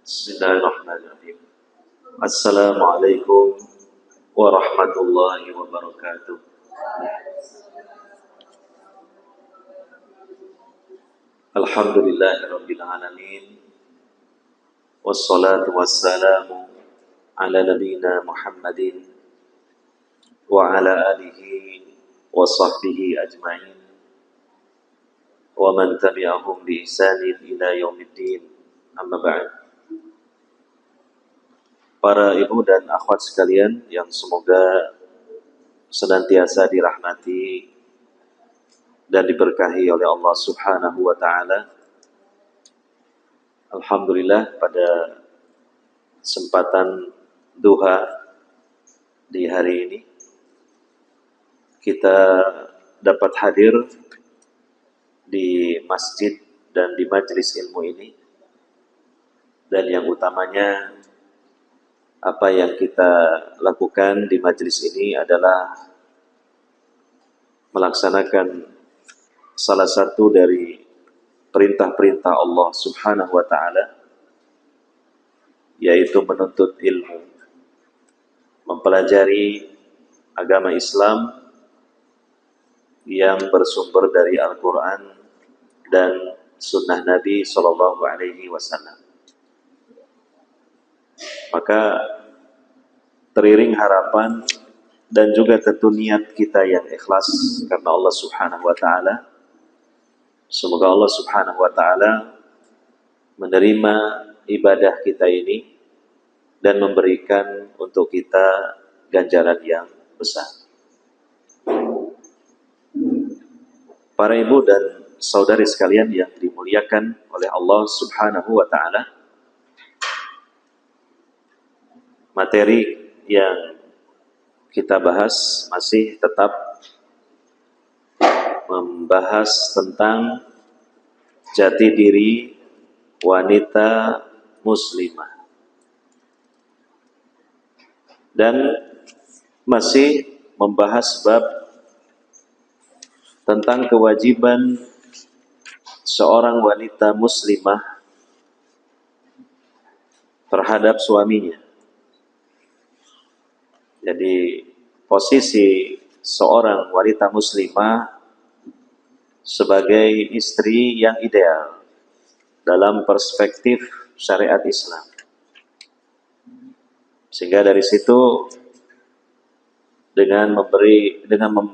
Bismillahirrahmanirrahim. Assalamualaikum warahmatullahi wabarakatuh. Alhamdulillahirabbil alamin. Wassalatu wassalamu ala nabiyyina Muhammadin wa ala alihi wa sahbihi ajma'in wa man tabi'ahum bi ihsanin ila yaumiddin. Amma ba'd. Para ibu dan akhwat sekalian yang semoga senantiasa dirahmati dan diberkahi oleh Allah Subhanahu wa taala. Alhamdulillah, pada kesempatan duha di hari ini kita dapat hadir di masjid dan di majelis ilmu ini, dan yang utamanya apa yang kita lakukan di majelis ini adalah melaksanakan salah satu dari perintah-perintah Allah Subhanahu wa taala, yaitu menuntut ilmu, mempelajari agama Islam yang bersumber dari Al-Quran dan Sunnah Nabi Sallallahu Alaihi Wasallam. Maka teriring harapan dan juga tentu niat kita yang ikhlas karena Allah Subhanahu wa taala, semoga Allah Subhanahu wa taala menerima ibadah kita ini dan memberikan untuk kita ganjaran yang besar. Para ibu dan saudari sekalian yang dimuliakan oleh Allah Subhanahu wa taala, materi yang kita bahas masih tetap membahas tentang jati diri wanita muslimah, dan masih membahas bab tentang kewajiban seorang wanita muslimah terhadap suaminya. Jadi posisi seorang wanita muslimah sebagai istri yang ideal dalam perspektif syariat Islam. Sehingga dari situ dengan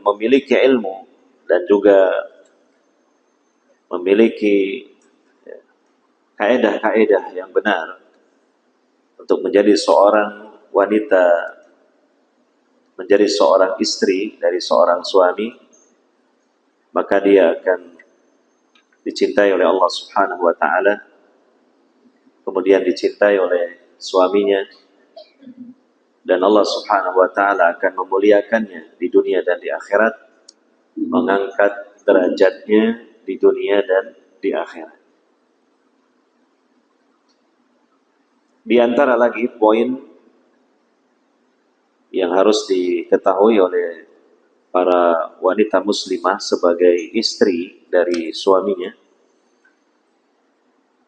memiliki ilmu dan juga memiliki kaedah-kaedah yang benar untuk menjadi seorang wanita, menjadi seorang istri dari seorang suami, maka dia akan dicintai oleh Allah Subhanahu wa taala, kemudian dicintai oleh suaminya, dan Allah Subhanahu wa taala akan memuliakannya di dunia dan di akhirat, mengangkat derajatnya di dunia dan di akhirat. Di antara lagi poin yang harus diketahui oleh para wanita muslimah sebagai istri dari suaminya,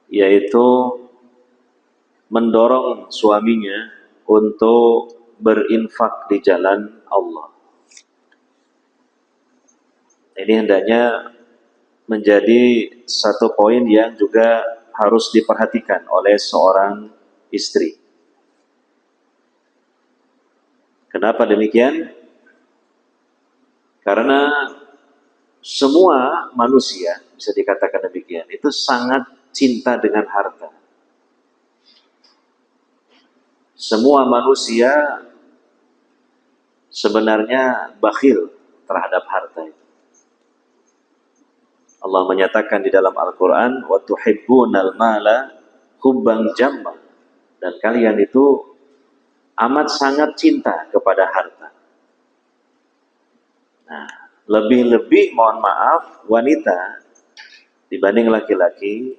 yaitu mendorong suaminya untuk berinfak di jalan Allah. Ini hendaknya menjadi satu poin yang juga harus diperhatikan oleh seorang istri. Kenapa demikian? Karena semua manusia, bisa dikatakan demikian, itu sangat cinta dengan harta. Semua manusia sebenarnya bakhil terhadap harta itu. Allah menyatakan di dalam Al-Quran, wa tuhibbunal mala hubban jamma, dan kalian itu amat sangat cinta kepada harta. Nah, lebih-lebih mohon maaf, wanita dibanding laki-laki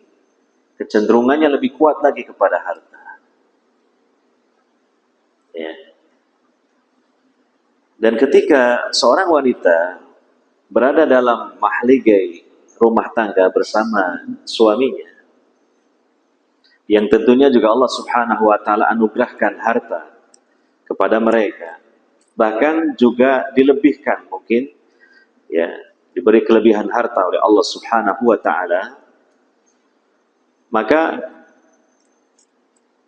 kecenderungannya lebih kuat lagi kepada harta. Ya. Dan ketika seorang wanita berada dalam mahligai rumah tangga bersama suaminya, yang tentunya juga Allah Subhanahu wa taala anugerahkan harta kepada mereka, bahkan juga dilebihkan mungkin, ya, diberi kelebihan harta oleh Allah Subhanahu wa taala, maka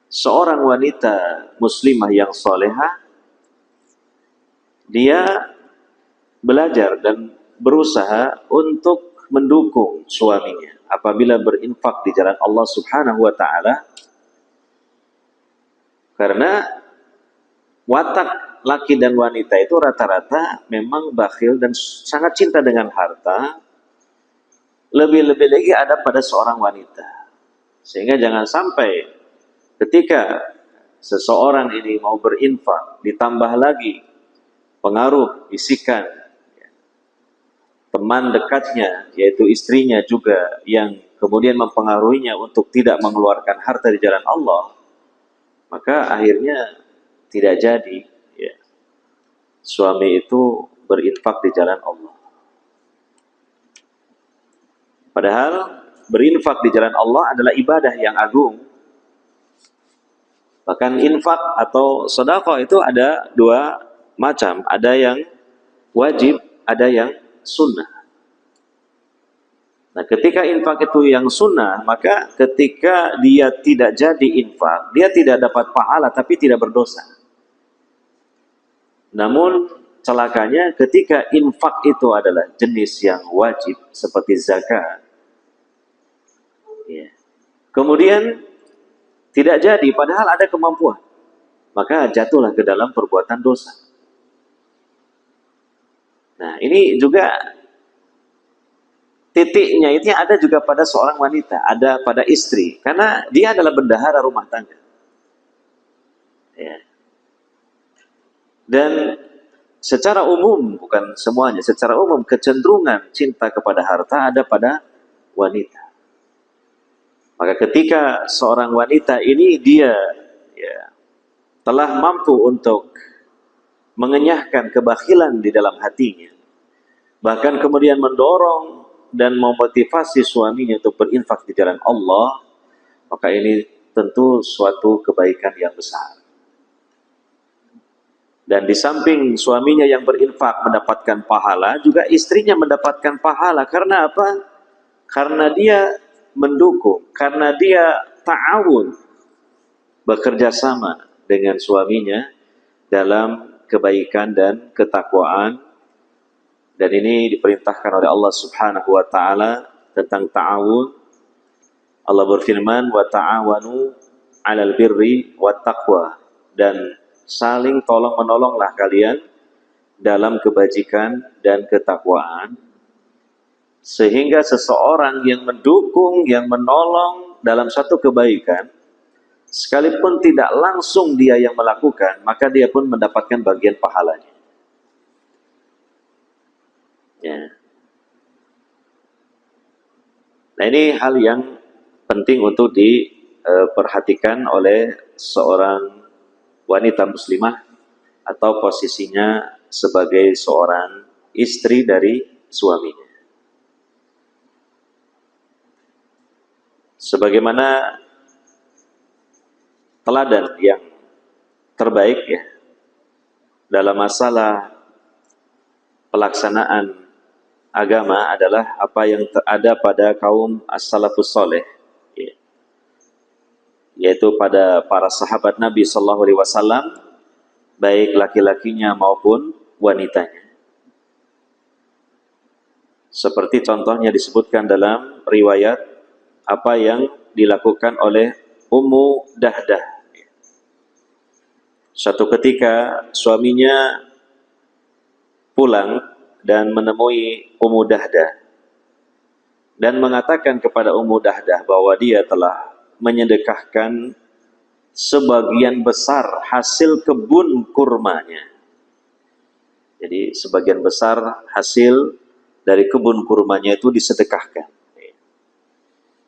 seorang wanita muslimah yang solehah, dia belajar dan berusaha untuk mendukung suaminya apabila berinfak di jalan Allah Subhanahu wa taala, karena watak laki dan wanita itu rata-rata memang bakhil dan sangat cinta dengan harta, lebih-lebih lagi ada pada seorang wanita. Sehingga jangan sampai ketika seseorang ini mau berinfak, ditambah lagi pengaruh bisikan teman dekatnya, yaitu istrinya juga, yang kemudian mempengaruhinya untuk tidak mengeluarkan harta di jalan Allah, maka akhirnya tidak jadi, ya, suami itu berinfak di jalan Allah. Padahal berinfak di jalan Allah adalah ibadah yang agung. Bahkan infak atau sedekah itu ada dua macam, ada yang wajib, ada yang sunnah. Nah, ketika infak itu yang sunnah, maka ketika dia tidak jadi infak, dia tidak dapat pahala tapi tidak berdosa. Namun celakanya ketika infak itu adalah jenis yang wajib seperti zakat, ya, kemudian tidak jadi padahal ada kemampuan, maka jatuhlah ke dalam perbuatan dosa. Nah, ini juga titiknya itu ada juga pada seorang wanita, ada pada istri, karena dia adalah bendahara rumah tangga, ya. Dan secara umum, bukan semuanya, secara umum kecenderungan cinta kepada harta ada pada wanita. Maka ketika seorang wanita ini dia, ya, telah mampu untuk mengenyahkan kebakhilan di dalam hatinya, bahkan kemudian mendorong dan memotivasi suaminya untuk berinfak di jalan Allah, maka ini tentu suatu kebaikan yang besar. Dan di samping suaminya yang berinfak mendapatkan pahala, juga istrinya mendapatkan pahala. Karena apa? Karena dia mendukung, karena dia ta'awun, bekerja sama dengan suaminya dalam kebaikan dan ketakwaan. Dan ini diperintahkan oleh Allah Subhanahu wa taala tentang ta'awun. Allah berfirman, wa ta'awanu 'alal birri wat taqwa, dan saling tolong-menolonglah kalian dalam kebajikan dan ketakwaan. Sehingga seseorang yang mendukung, yang menolong dalam satu kebaikan, sekalipun tidak langsung dia yang melakukan, maka dia pun mendapatkan bagian pahalanya. Ya. Nah, ini hal yang penting untuk diperhatikan oleh seorang wanita muslimah atau posisinya sebagai seorang istri dari suaminya. Sebagaimana teladan yang terbaik, ya, dalam masalah pelaksanaan agama adalah apa yang ada pada kaum as-salafus saleh, ya, yaitu pada para sahabat Nabi Sallallahu Alaihi Wasallam, baik laki-lakinya maupun wanitanya. Seperti contohnya disebutkan dalam riwayat apa yang dilakukan oleh Ummu Dahdah. Suatu ketika suaminya pulang dan menemui Ummu Dahdah dan mengatakan kepada Ummu Dahdah bahwa dia telah menyedekahkan sebagian besar hasil kebun kurmanya. Jadi sebagian besar hasil dari kebun kurmanya itu disedekahkan.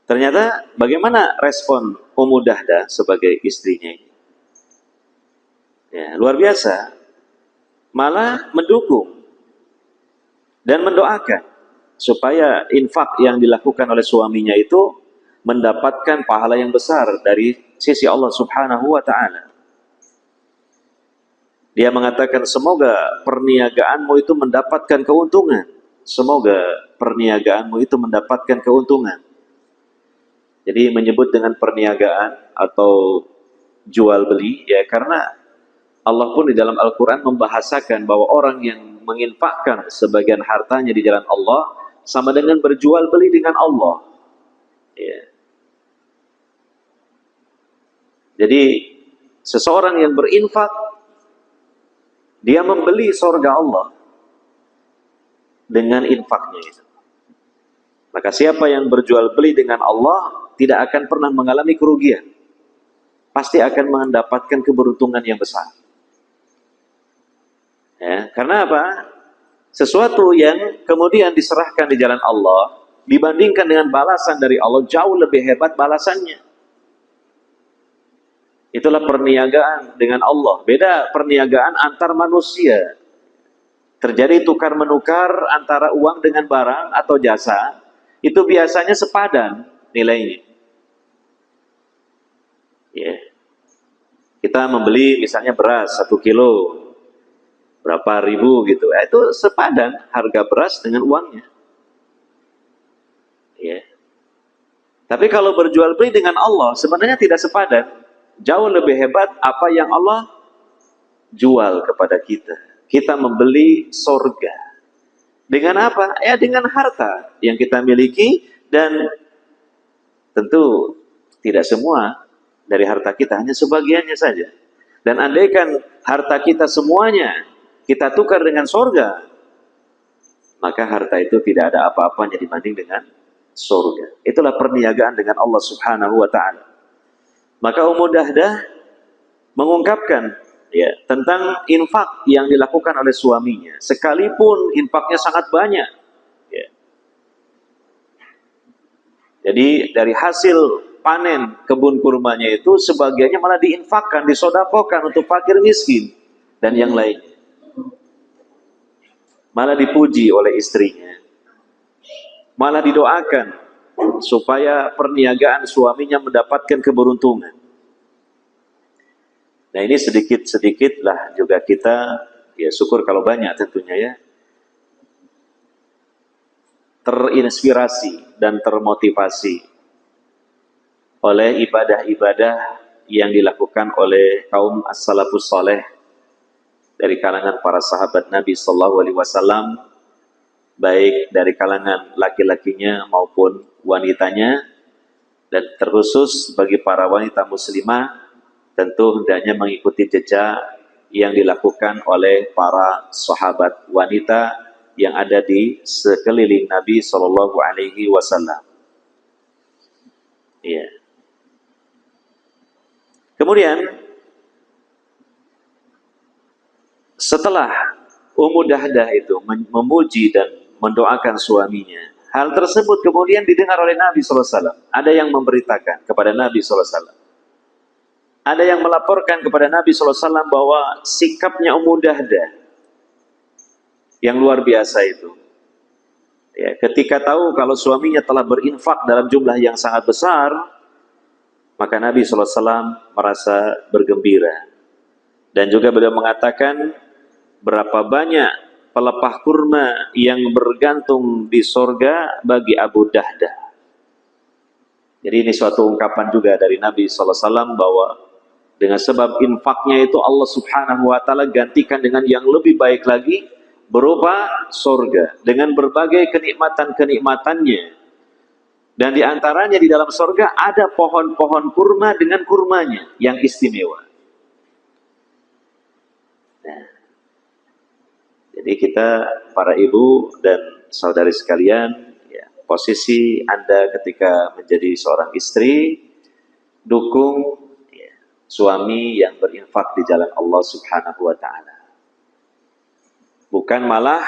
Ternyata bagaimana respon Ummu Dahdah sebagai istrinya ini? Ya, luar biasa. Malah mendukung dan mendoakan supaya infak yang dilakukan oleh suaminya itu mendapatkan pahala yang besar dari sisi Allah Subhanahu wa Ta'ala. Dia mengatakan, semoga perniagaanmu itu mendapatkan keuntungan. Semoga perniagaanmu itu mendapatkan keuntungan. Jadi menyebut dengan perniagaan atau jual beli, ya karena Allah pun di dalam Al-Quran membahasakan bahwa orang yang menginfakkan sebagian hartanya di jalan Allah sama dengan berjual beli dengan Allah. Ya. Jadi seseorang yang berinfak, dia membeli surga Allah dengan infaknya itu. Maka siapa yang berjual beli dengan Allah tidak akan pernah mengalami kerugian. Pasti akan mendapatkan keberuntungan yang besar. Ya, karena apa? Sesuatu yang kemudian diserahkan di jalan Allah dibandingkan dengan balasan dari Allah jauh lebih hebat balasannya. Itulah perniagaan dengan Allah. Beda perniagaan antar manusia. Terjadi tukar menukar antara uang dengan barang atau jasa, itu biasanya sepadan nilainya. Ya. Kita membeli misalnya beras 1 kilo berapa ribu gitu, itu sepadan harga beras dengan uangnya. Ya. Tapi kalau berjual beli dengan Allah sebenarnya tidak sepadan. Jauh lebih hebat apa yang Allah jual kepada kita. Kita membeli surga. Dengan apa? Ya dengan harta yang kita miliki, dan tentu tidak semua dari harta kita, hanya sebagiannya saja. Dan andaikan harta kita semuanya kita tukar dengan surga, maka harta itu tidak ada apa-apanya dibanding dengan surga. Itulah perniagaan dengan Allah Subhanahu wa Ta'ala. Maka Ummu Dahdah mengungkapkan ya tentang infak yang dilakukan oleh suaminya, sekalipun infaknya sangat banyak. Ya. Jadi dari hasil panen kebun kurmanya itu sebagiannya malah diinfakkan, disodakokan untuk fakir miskin dan yang lainnya. Malah dipuji oleh istrinya, malah didoakan supaya perniagaan suaminya mendapatkan keberuntungan. Nah ini sedikit-sedikit lah juga kita, ya syukur kalau banyak tentunya ya, terinspirasi dan termotivasi oleh ibadah-ibadah yang dilakukan oleh kaum as-salafus saleh dari kalangan para sahabat Nabi Sallallahu Alaihi Wasallam, baik dari kalangan laki-lakinya maupun wanitanya, dan terkhusus bagi para wanita muslimah tentu hendaknya mengikuti jejak yang dilakukan oleh para sahabat wanita yang ada di sekeliling Nabi Sallallahu Alaihi Wasallam. Ya. Kemudian setelah Ummu Dahdah itu memuji dan mendoakan suaminya, hal tersebut kemudian didengar oleh Nabi SAW. Ada yang memberitakan kepada Nabi SAW. Ada yang melaporkan kepada Nabi SAW bahwa sikapnya Ummu Dahdah yang luar biasa itu. Ya, ketika tahu kalau suaminya telah berinfak dalam jumlah yang sangat besar, maka Nabi SAW merasa bergembira. Dan juga beliau mengatakan, berapa banyak pelepah kurma yang bergantung di sorga bagi Abu Dahdah. Jadi ini suatu ungkapan juga dari Nabi SAW bahwa dengan sebab infaknya itu Allah Subhanahu wa Ta'ala gantikan dengan yang lebih baik lagi berupa sorga dengan berbagai kenikmatan-kenikmatannya. Dan diantaranya di dalam sorga ada pohon-pohon kurma dengan kurmanya yang istimewa. Nah, jadi kita para ibu dan saudari sekalian, ya, posisi Anda ketika menjadi seorang istri, dukung ya, suami yang berinfak di jalan Allah Subhanahu wa Ta'ala. Bukan malah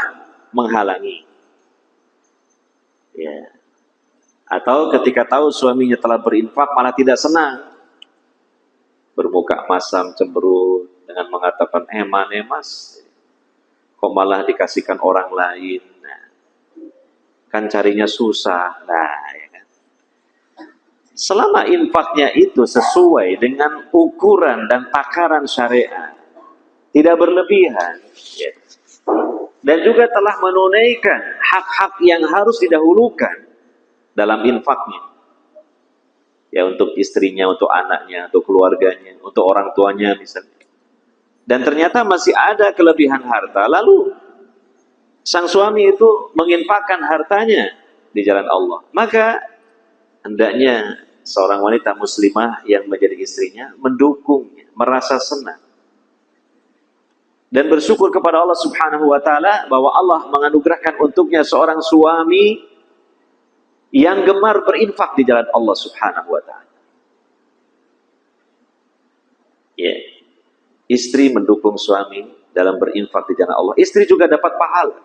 menghalangi. Ya. Atau ketika tahu suaminya telah berinfak malah tidak senang, bermuka masam cemberut dengan mengatakan mas, kok malah dikasihkan orang lain, nah, kan carinya susah, nah, ya kan? Selama infaknya itu sesuai dengan ukuran dan takaran syariat, tidak berlebihan, ya, dan juga telah menunaikan hak-hak yang harus didahulukan dalam infaknya, ya, untuk istrinya, untuk anaknya, untuk keluarganya, untuk orang tuanya misalnya, dan ternyata masih ada kelebihan harta, lalu sang suami itu menginfakkan hartanya di jalan Allah, maka hendaknya seorang wanita muslimah yang menjadi istrinya mendukungnya, merasa senang dan bersyukur kepada Allah Subhanahu wa taala bahwa Allah menganugerahkan untuknya seorang suami yang gemar berinfak di jalan Allah Subhanahu wa taala. Ya. Istri mendukung suami dalam berinfak di jalan Allah. Istri juga dapat pahala.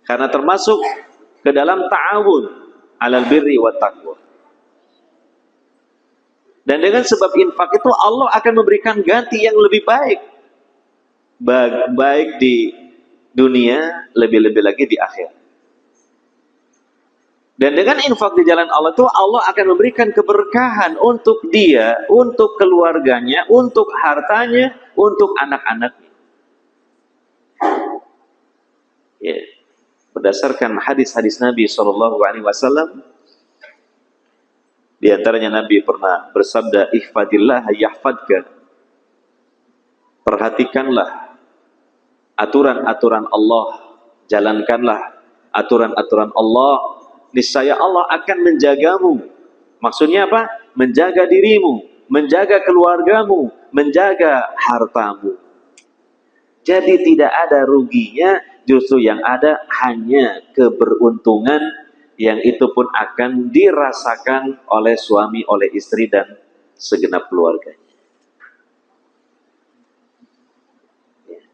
Karena termasuk ke dalam ta'awun 'alal birri wat taqwa. Dan dengan sebab infak itu Allah akan memberikan ganti yang lebih baik. Baik di dunia, lebih-lebih lagi di akhirat. Dan dengan infak di jalan Allah itu Allah akan memberikan keberkahan untuk dia, untuk keluarganya, untuk hartanya, untuk anak-anaknya. Ya. Berdasarkan hadis-hadis Nabi SAW, di antaranya Nabi pernah bersabda, "Ihfadillah yahfadka." Perhatikanlah aturan-aturan Allah, jalankanlah aturan-aturan Allah, niscaya Allah akan menjagamu. Maksudnya apa? Menjaga dirimu, menjaga keluargamu, menjaga hartamu. Jadi tidak ada ruginya, justru yang ada hanya keberuntungan, yang itu pun akan dirasakan oleh suami, oleh istri, dan segenap keluarganya.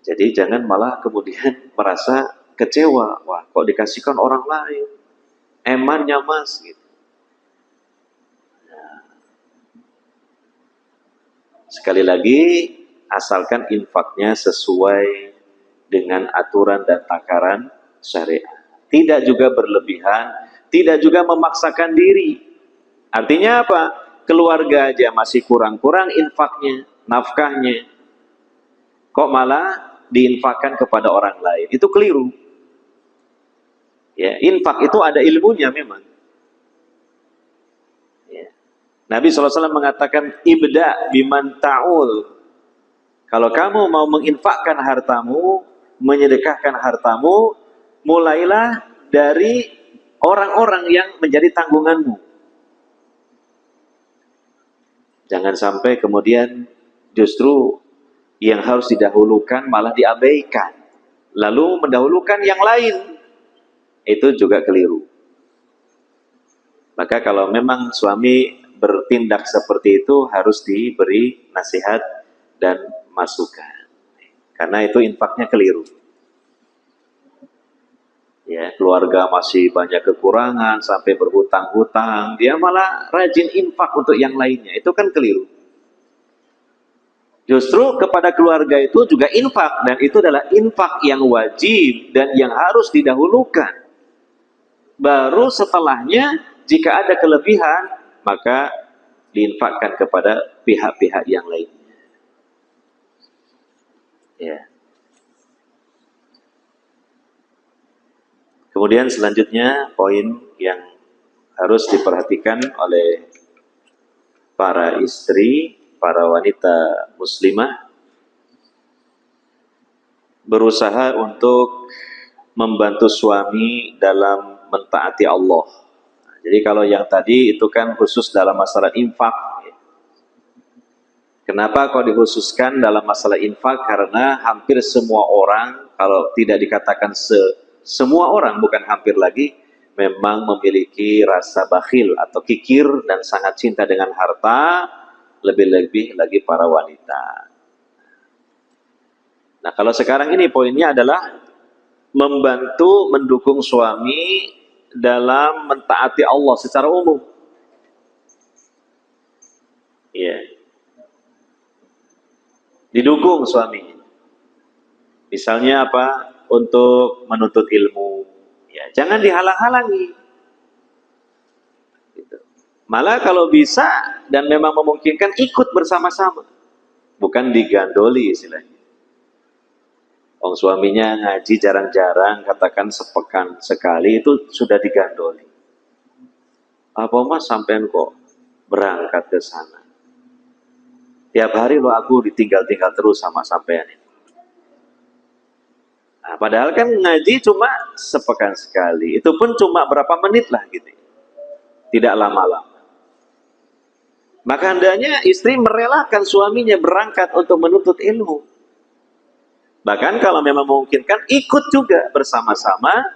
Jadi jangan malah kemudian merasa kecewa, wah kok dikasihkan orang lain, emannya mas gitu. Nah, sekali lagi, asalkan infaknya sesuai dengan aturan dan takaran syariat, tidak juga berlebihan, tidak juga memaksakan diri. Artinya apa? Keluarga aja masih kurang-kurang infaknya, nafkahnya, kok malah diinfakkan kepada orang lain, itu keliru. Ya, infak itu ada ilmunya memang. Ya. Nabi SAW mengatakan, ibda biman ta'ul. Kalau kamu mau menginfakkan hartamu, menyedekahkan hartamu, mulailah dari orang-orang yang menjadi tanggunganmu. Jangan sampai kemudian justru yang harus didahulukan malah diabaikan, lalu mendahulukan yang lain, itu juga keliru. Maka kalau memang suami bertindak seperti itu, harus diberi nasihat dan masukan, karena itu infaknya keliru. Ya, keluarga masih banyak kekurangan sampai berhutang-hutang, dia malah rajin infak untuk yang lainnya, itu kan keliru. Justru kepada keluarga itu juga infak, dan itu adalah infak yang wajib dan yang harus didahulukan. Baru setelahnya jika ada kelebihan, maka diinfakkan kepada pihak-pihak yang lainnya. Ya. Kemudian selanjutnya poin yang harus diperhatikan oleh para istri, para wanita muslimah, berusaha untuk membantu suami dalam mentaati Allah. Jadi kalau yang tadi itu kan khusus dalam masalah infak. Kenapa kok dikhususkan dalam masalah infak? Karena hampir semua orang, kalau tidak dikatakan semua orang, bukan hampir lagi, memang memiliki rasa bakhil atau kikir dan sangat cinta dengan harta, lebih-lebih lagi para wanita. Nah, kalau sekarang ini poinnya adalah membantu, mendukung suami dalam mentaati Allah secara umum. Ya. Didukung suami. Misalnya apa? Untuk menuntut ilmu. Ya, jangan dihalang-halangi. Gitu. Malah kalau bisa dan memang memungkinkan ikut bersama-sama, bukan digandoli istilahnya. Wong suaminya ngaji jarang-jarang, katakan sepekan sekali, itu sudah digandoli. Apa mas sampean kok berangkat ke sana? Tiap hari lo aku ditinggal-tinggal terus sama sampean ini. Nah, padahal kan ngaji cuma sepekan sekali, itu pun cuma berapa menit lah gitu, tidak lama-lama. Maka hendaknya istri merelakan suaminya berangkat untuk menuntut ilmu. Bahkan kalau memang memungkinkan, ikut juga bersama-sama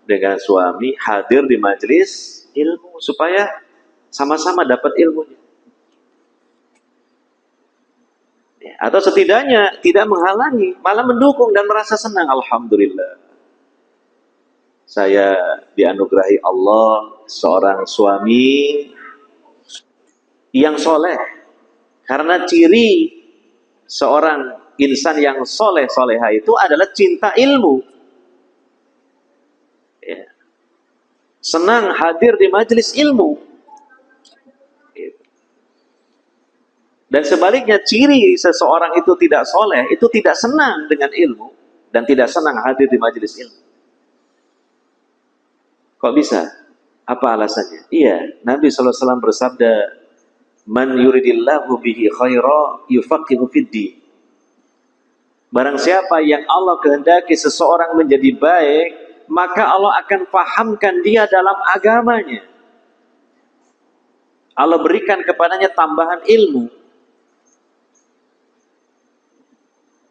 dengan suami hadir di majelis ilmu supaya sama-sama dapat ilmunya. Ya, atau setidaknya tidak menghalangi, malah mendukung dan merasa senang. Alhamdulillah, saya dianugerahi Allah seorang suami yang soleh. Karena ciri seorang insan yang soleh-soleha itu adalah cinta ilmu. Ya. Senang hadir di majelis ilmu. Dan sebaliknya, ciri seseorang itu tidak soleh, itu tidak senang dengan ilmu dan tidak senang hadir di majelis ilmu. Kok bisa? Apa alasannya? Iya, Nabi SAW bersabda, "Man yuridillahu bihi khaira yufaqihu fid-din." Barang siapa yang Allah kehendaki seseorang menjadi baik, maka Allah akan pahamkan dia dalam agamanya. Allah berikan kepadanya tambahan ilmu.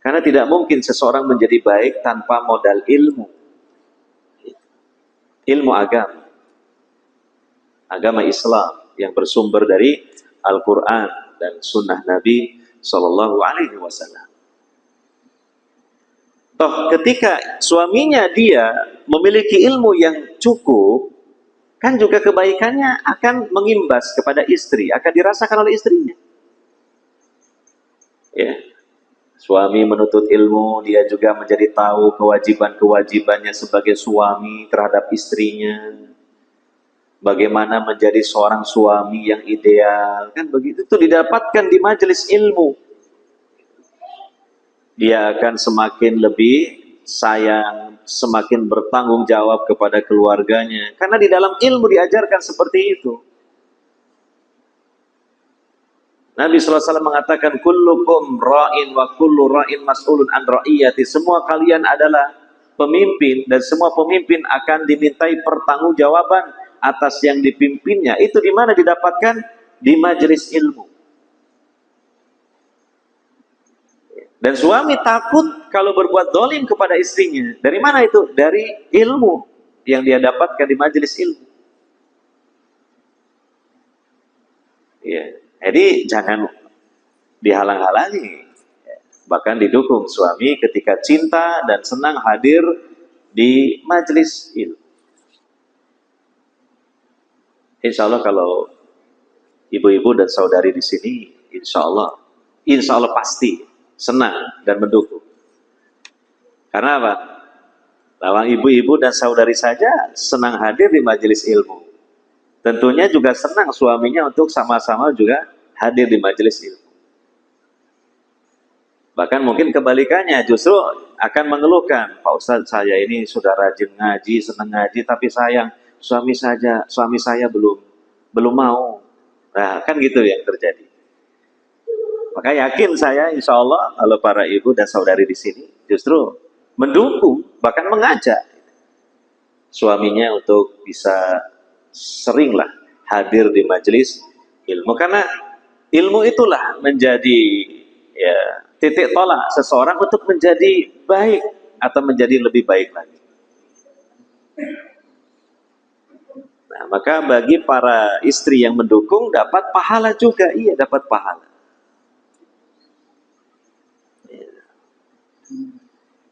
Karena tidak mungkin seseorang menjadi baik tanpa modal ilmu. Ilmu agama. Agama Islam yang bersumber dari Al-Quran dan Sunnah Nabi SAW. Toh ketika suaminya dia memiliki ilmu yang cukup, kan juga kebaikannya akan mengimbas kepada istri, akan dirasakan oleh istrinya. Ya. Suami menuntut ilmu, dia juga menjadi tahu kewajiban-kewajibannya sebagai suami terhadap istrinya. Bagaimana menjadi seorang suami yang ideal, kan begitu. Itu didapatkan di majelis ilmu. Dia akan semakin lebih sayang, semakin bertanggung jawab kepada keluarganya. Karena di dalam ilmu diajarkan seperti itu. Nabi SAW mengatakan, kullukum ra'in wa kullu ra'in mas'ulun an ra'iyati. Semua kalian adalah pemimpin dan semua pemimpin akan dimintai pertanggungjawaban atas yang dipimpinnya. Itu di mana didapatkan? Di majelis ilmu. Dan suami takut kalau berbuat dolim kepada istrinya. Dari mana itu? Dari ilmu yang dia dapatkan di majelis ilmu. Ya. Jadi jangan dihalang-halangi, bahkan didukung suami ketika cinta dan senang hadir di majelis ilmu. Insya Allah kalau ibu-ibu dan saudari di sini, insya Allah pasti senang dan mendukung. Karena apa? Bahwa ibu-ibu dan saudari saja senang hadir di majelis ilmu. Tentunya juga senang suaminya untuk sama-sama juga hadir di majelis ilmu. Bahkan mungkin kebalikannya, justru akan mengeluhkan, Pak Ustadz, saya ini sudah rajin ngaji, senang ngaji, tapi sayang suami saya belum mau. Nah, kan gitu yang terjadi. Maka yakin saya, insya Allah, kalau para ibu dan saudari di sini justru mendukung, bahkan mengajak suaminya untuk bisa seringlah hadir di majelis ilmu, karena ilmu itulah menjadi ya titik tolak seseorang untuk menjadi baik atau menjadi lebih baik lagi. Nah, maka bagi para istri yang mendukung dapat pahala juga, iya dapat pahala.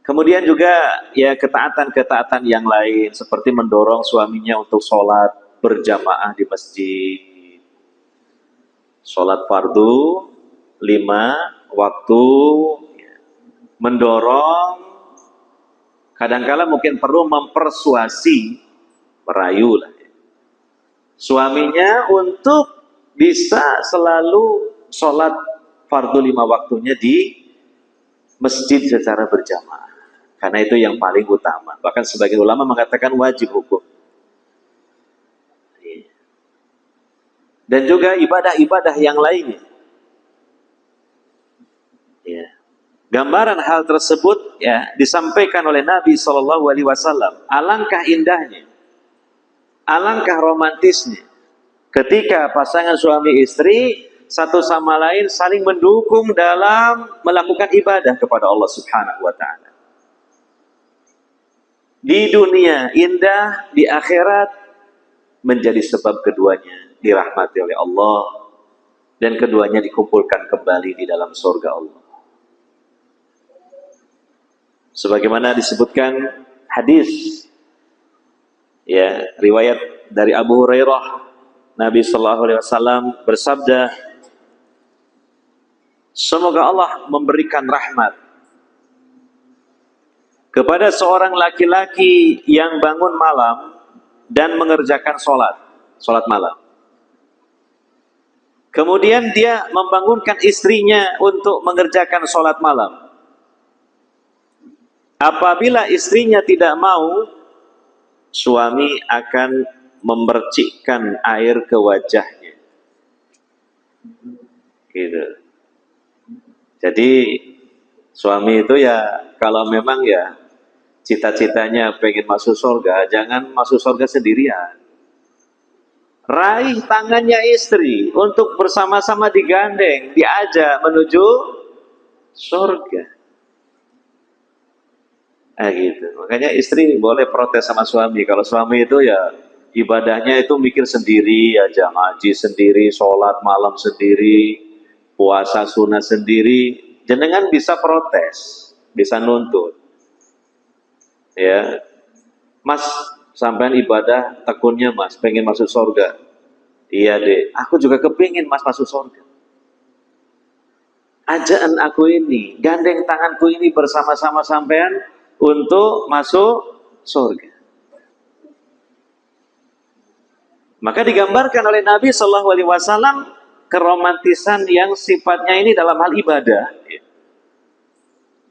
Kemudian juga ya ketaatan-ketaatan yang lain seperti mendorong suaminya untuk sholat berjamaah di masjid, sholat fardu 5 waktu, mendorong, kadangkala mungkin perlu mempersuasi, merayu lah, suaminya untuk bisa selalu sholat fardu 5 waktunya di masjid secara berjamaah. Karena itu yang paling utama. Bahkan sebagian ulama mengatakan wajib hukum. Dan juga ibadah-ibadah yang lainnya. Ya. Gambaran hal tersebut ya disampaikan oleh Nabi Shallallahu Alaihi Wasallam. Alangkah indahnya, alangkah romantisnya, ketika pasangan suami istri satu sama lain saling mendukung dalam melakukan ibadah kepada Allah Subhanahu Wa Taala. Di dunia indah, di akhirat menjadi sebab keduanya dirahmati oleh Allah dan keduanya dikumpulkan kembali di dalam surga Allah. Sebagaimana disebutkan hadis ya, riwayat dari Abu Hurairah, Nabi sallallahu alaihi wasallam bersabda, semoga Allah memberikan rahmat kepada seorang laki-laki yang bangun malam dan mengerjakan sholat malam. Kemudian dia membangunkan istrinya untuk mengerjakan sholat malam. Apabila istrinya tidak mau, suami akan memercikkan air ke wajahnya. Gitu. Jadi suami itu ya kalau memang ya cita-citanya pengen masuk surga, jangan masuk surga sendirian. Raih tangannya istri untuk bersama-sama digandeng, diajak menuju surga. Nah gitu. Makanya istri boleh protes sama suami. Kalau suami itu ya ibadahnya itu mikir sendiri aja, ngaji sendiri, sholat malam sendiri, puasa sunnah sendiri, jenengan bisa protes, bisa nuntut. Ya, Mas, sampean ibadah tekunnya Mas, pengen masuk surga. Iya deh, aku juga kepingin Mas masuk surga. Ajaan aku ini, gandeng tanganku ini bersama-sama sampean untuk masuk surga. Maka digambarkan oleh Nabi Shallallahu Alaihi Wasallam keromantisan yang sifatnya ini dalam hal ibadah,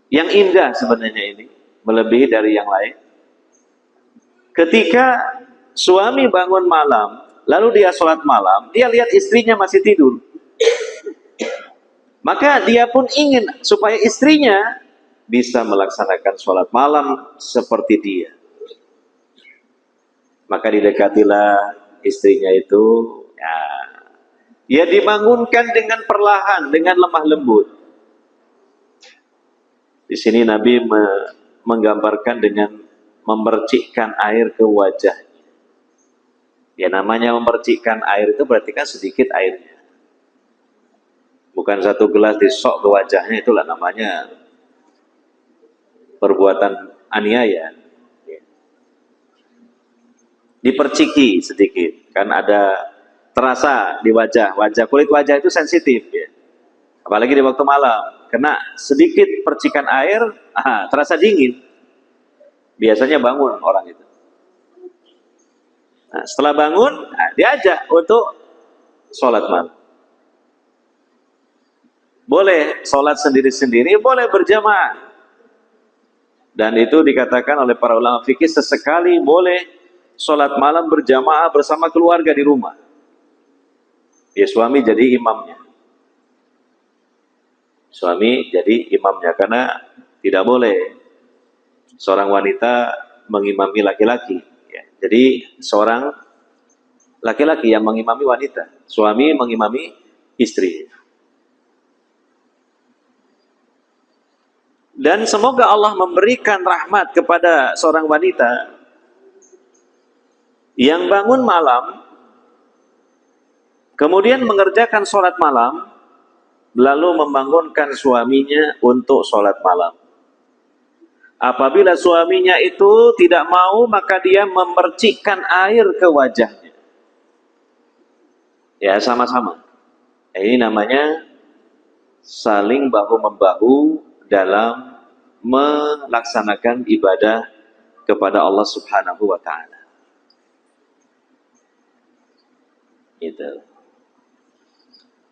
yang indah sebenarnya ini, melebihi dari yang lain. Ketika suami bangun malam, lalu dia sholat malam, dia lihat istrinya masih tidur. Maka dia pun ingin supaya istrinya bisa melaksanakan sholat malam seperti dia. Maka didekatilah istrinya itu, ya dibangunkan dengan perlahan, dengan lemah lembut. Di sini Nabi menggambarkan dengan memercikkan air ke wajahnya. Ya namanya memercikkan air itu berarti kan sedikit airnya. Bukan satu gelas disok ke wajahnya, itulah namanya perbuatan aniaya. Diperciki sedikit, kan ada terasa di wajah, kulit wajah itu sensitif ya. Apalagi di waktu malam, kena sedikit percikan air, terasa dingin. Biasanya bangun orang itu. Nah, setelah bangun, diajak untuk sholat malam. Boleh sholat sendiri-sendiri, boleh berjamaah. Dan itu dikatakan oleh para ulama fikih sesekali boleh sholat malam berjamaah bersama keluarga di rumah. Ya suami jadi imamnya. Suami jadi imamnya karena tidak boleh seorang wanita mengimami laki-laki. Ya, jadi seorang laki-laki yang mengimami wanita, suami mengimami istri. Dan semoga Allah memberikan rahmat kepada seorang wanita yang bangun malam, kemudian mengerjakan sholat malam, lalu membangunkan suaminya untuk sholat malam. Apabila suaminya itu tidak mau, maka dia memercikkan air ke wajahnya. Ya sama-sama. Ini namanya saling bahu-membahu dalam melaksanakan ibadah kepada Allah Subhanahu wa Ta'ala. Gitu.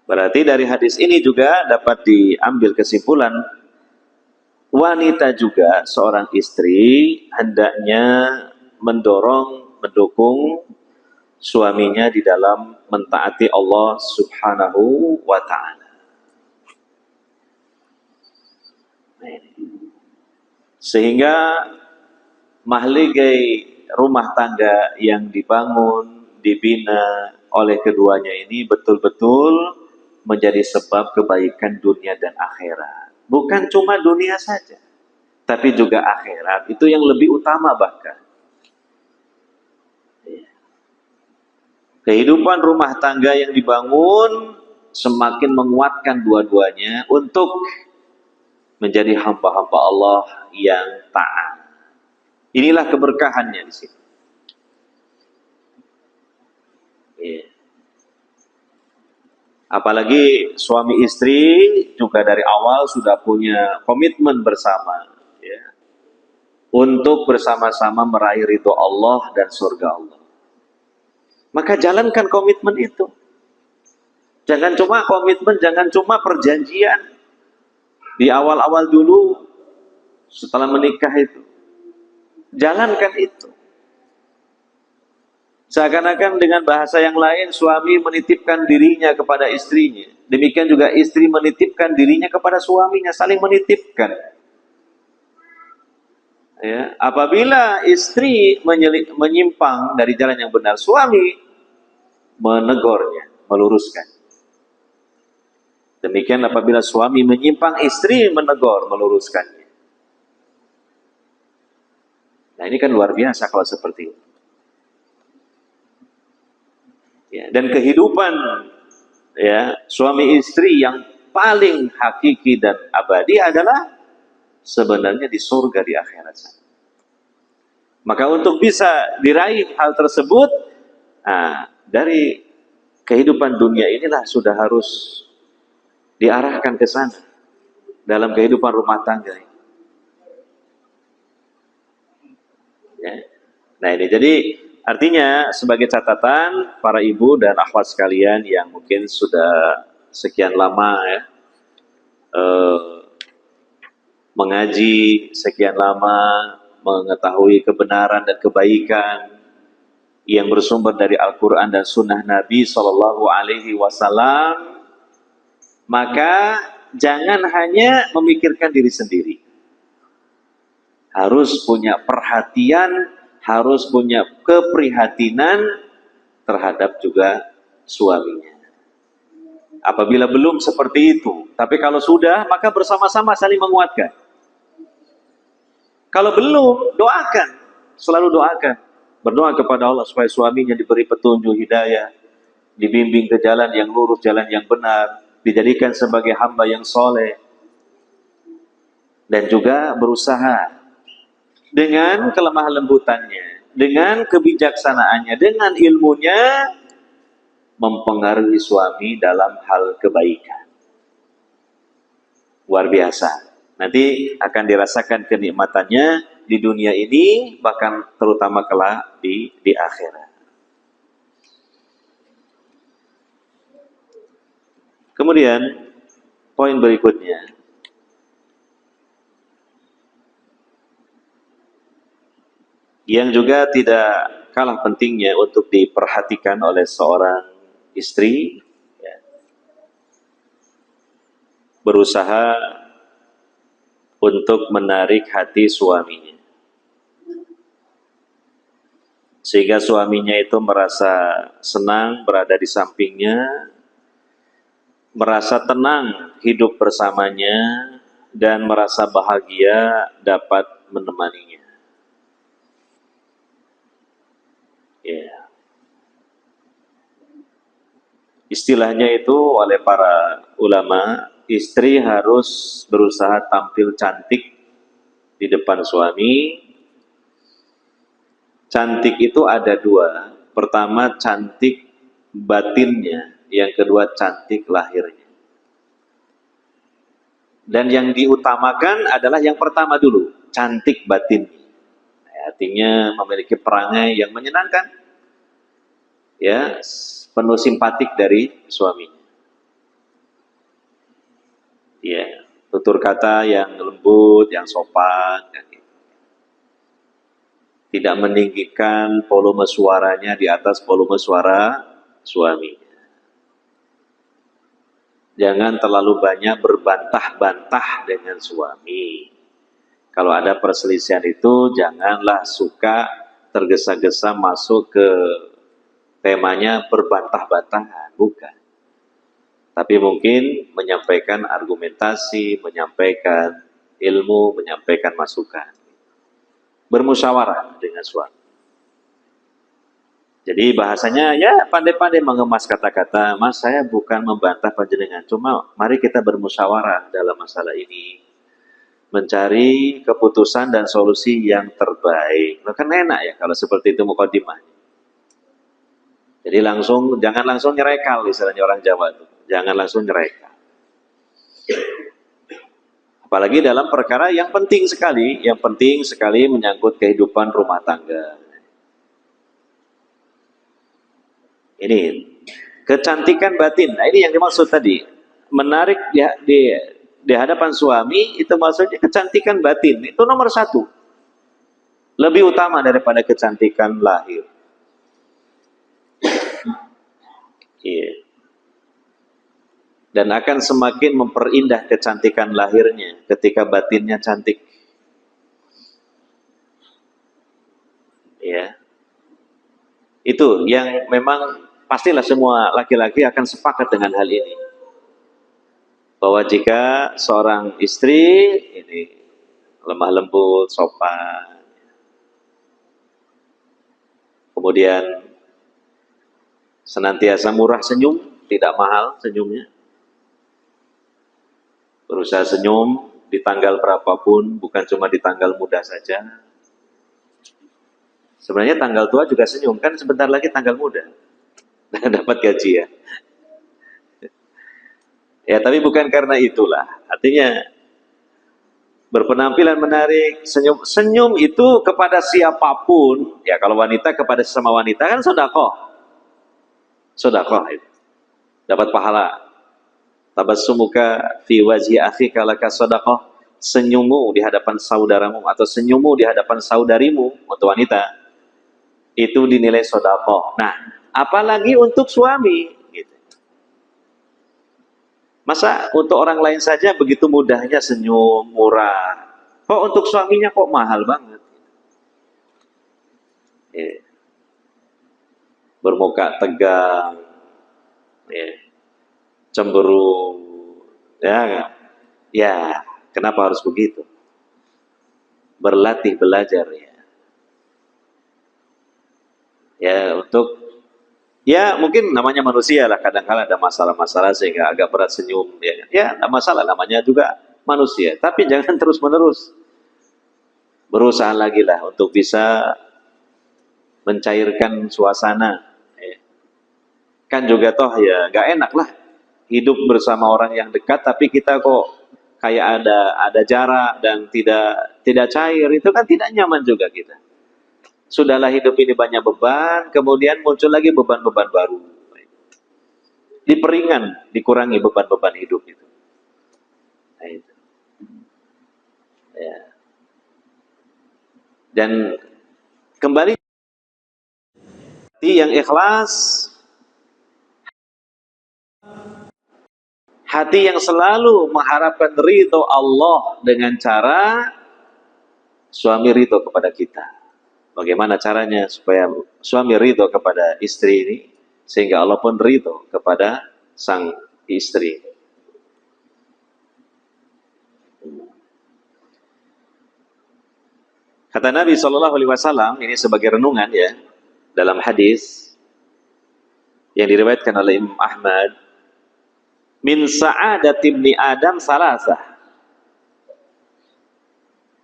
Berarti dari hadis ini juga dapat diambil kesimpulan wanita juga seorang istri hendaknya mendukung suaminya di dalam mentaati Allah Subhanahu wa taala. Sehingga mahligai rumah tangga yang dibangun, dibina oleh keduanya ini betul-betul menjadi sebab kebaikan dunia dan akhirat. Bukan cuma dunia saja, tapi juga akhirat. Itu yang lebih utama bahkan. Kehidupan rumah tangga yang dibangun semakin menguatkan dua-duanya untuk menjadi hamba-hamba Allah yang taat. Inilah keberkahannya di sini. Apalagi suami istri juga dari awal sudah punya komitmen bersama, ya, untuk bersama-sama meraih ridho Allah dan surga Allah. Maka jalankan komitmen itu. Jangan cuma komitmen, jangan cuma perjanjian di awal-awal dulu setelah menikah itu. Jalankan itu. Seakan-akan dengan bahasa yang lain, suami menitipkan dirinya kepada istrinya. Demikian juga istri menitipkan dirinya kepada suaminya, saling menitipkan. Ya, apabila istri menyimpang dari jalan yang benar, suami menegurnya, meluruskan. Demikian apabila suami menyimpang, istri menegur, meluruskannya. Nah, ini kan luar biasa kalau seperti itu. Ya, dan kehidupan, ya, suami istri yang paling hakiki dan abadi adalah sebenarnya di surga di akhirat sana. Maka untuk bisa diraih hal tersebut, dari kehidupan dunia inilah sudah harus diarahkan ke sana dalam kehidupan rumah tangga. Ya. Nah ini jadi artinya sebagai catatan para ibu dan akhwat sekalian yang mungkin sudah sekian lama ya mengaji, sekian lama mengetahui kebenaran dan kebaikan yang bersumber dari Al-Quran dan Sunnah Nabi Sallallahu Alaihi Wasallam, maka jangan hanya memikirkan diri sendiri, harus punya perhatian, harus punya keprihatinan terhadap juga suaminya. Apabila belum seperti itu, tapi kalau sudah, maka bersama-sama saling menguatkan. Kalau belum, doakan, selalu doakan. Berdoa kepada Allah supaya suaminya diberi petunjuk hidayah, dibimbing ke jalan yang lurus, jalan yang benar, dijadikan sebagai hamba yang soleh, dan juga berusaha dengan kelemah lembutannya, dengan kebijaksanaannya, dengan ilmunya, mempengaruhi suami dalam hal kebaikan. Luar biasa. Nanti akan dirasakan kenikmatannya di dunia ini, bahkan terutama kelak di akhirat. Kemudian poin berikutnya, yang juga tidak kalah pentingnya untuk diperhatikan oleh seorang istri, ya, berusaha untuk menarik hati suaminya, sehingga suaminya itu merasa senang berada di sampingnya, merasa tenang hidup bersamanya, dan merasa bahagia dapat menemaninya. Ya. Istilahnya itu oleh para ulama, istri harus berusaha tampil cantik di depan suami. Cantik itu ada dua. Pertama cantik batinnya, yang kedua cantik lahirnya. Dan yang diutamakan adalah yang pertama dulu, cantik batinnya. Artinya memiliki perangai yang menyenangkan, ya, penuh simpatik dari suaminya. Ya, tutur kata yang lembut, yang sopan, kan gitu. Tidak meninggikan volume suaranya di atas volume suara suaminya. Jangan terlalu banyak berbantah-bantah dengan suami. Kalau ada perselisihan itu, janganlah suka tergesa-gesa masuk ke temanya berbantah-bantahan, bukan. Tapi mungkin menyampaikan argumentasi, menyampaikan ilmu, menyampaikan masukan. Bermusyawarah dengan suami. Jadi bahasanya ya pandai-pandai mengemas kata-kata. Mas, saya bukan membantah panjenengan, cuma mari kita bermusyawarah dalam masalah ini, mencari keputusan dan solusi yang terbaik. Nah, kan enak ya kalau seperti itu mukadimah. Jadi jangan langsung nyerekal, istilahnya orang Jawa itu. Jangan langsung nyerekal. Apalagi dalam perkara yang penting sekali menyangkut kehidupan rumah tangga. Ini kecantikan batin. Nah, ini yang dimaksud tadi. Menarik di hadapan suami itu maksudnya kecantikan batin. Itu nomor satu. Lebih utama daripada kecantikan lahir. Iya. Dan akan semakin memperindah kecantikan lahirnya ketika batinnya cantik. Ya. Itu yang memang pastilah semua laki-laki akan sepakat dengan hal ini. Bahwa jika seorang istri ini lemah lembut, sopan, kemudian senantiasa murah senyum, tidak mahal senyumnya, berusaha senyum di tanggal berapapun, bukan cuma di tanggal muda saja. Sebenarnya tanggal tua juga senyum, kan sebentar lagi tanggal muda. Dapat gaji ya. Ya, tapi bukan karena itulah. Artinya berpenampilan menarik, senyum itu kepada siapapun. Ya, kalau wanita kepada sesama wanita kan sedekah. Sedekah itu. Dapat pahala. Tabassumuka fi wajhi akhika laka sedekah. Senyummu di hadapan saudaramu atau senyummu di hadapan saudarimu untuk wanita itu dinilai sedekah. Nah, apalagi untuk suami gitu. Masa untuk orang lain saja begitu mudahnya senyum, murah. Kok untuk suaminya kok mahal banget? Ya. Bermuka tegang, ya. Cemburu, ya, ya. Kenapa harus begitu? Berlatih, belajar ya. Ya untuk ya mungkin namanya manusia lah, kadang-kadang ada masalah-masalah sehingga agak berat senyum ya tidak masalah, namanya juga manusia, tapi jangan terus-menerus. Berusaha lagi lah untuk bisa mencairkan suasana ya. Kan juga toh ya nggak enak lah hidup bersama orang yang dekat tapi kita kok kayak ada jarak dan tidak cair, itu kan tidak nyaman juga kita. Sudahlah hidup ini banyak beban, kemudian muncul lagi beban-beban baru. Diperingan, dikurangi beban-beban hidup itu. Nah, itu. Ya. Dan kembali hati yang ikhlas, hati yang selalu mengharapkan ridho Allah dengan cara suami ridho kepada kita. Bagaimana caranya supaya suami ridho kepada istri ini, sehingga Allah pun ridho kepada sang istri. Kata Nabi SAW, ini sebagai renungan ya, dalam hadis yang diriwayatkan oleh Imam Ahmad, min sa'adati ibni Adam salasah,